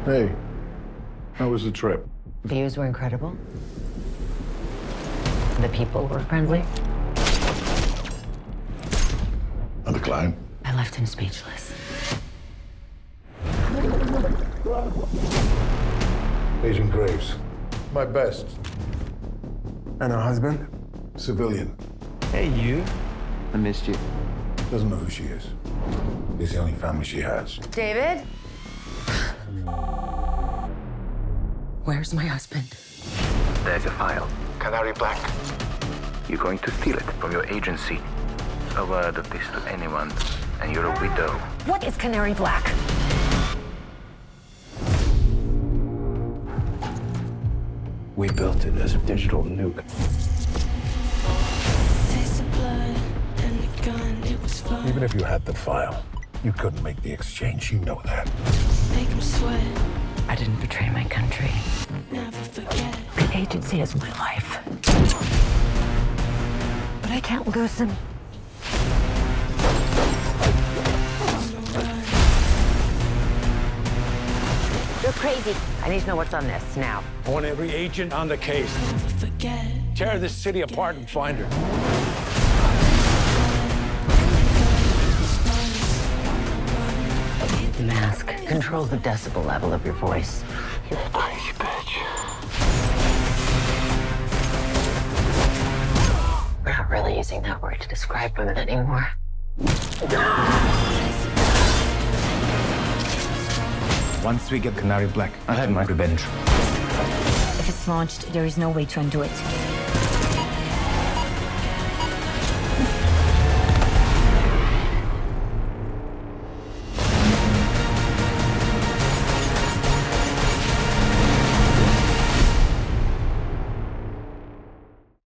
Hey, how was the trip? The views were incredible. The people were friendly. And the client? I left him speechless. Agent Graves. My best. And her husband? Civilian. Hey, you. I missed you. Doesn't know who she is. It's the only family she has. David? Where's my husband? There's a file. Canary Black. You're going to steal it from your agency. A word of this to anyone, and you're a widow. What is Canary Black? We built it as a digital nuke. Even if you had the file, you couldn't make the exchange. You know that. Make 'em sweat. I didn't betray my country. Never forget. The agency is my life. But I can't lose him. You're crazy. I need to know what's on this now. I want every agent on the case. Never forget. Tear this city apart and find her. The mask controls the decibel level of your voice. You're a crazy bitch. We're not really using that word to describe women anymore. Once we get Canary Black, I'll have my revenge. If it's launched, there is no way to undo it.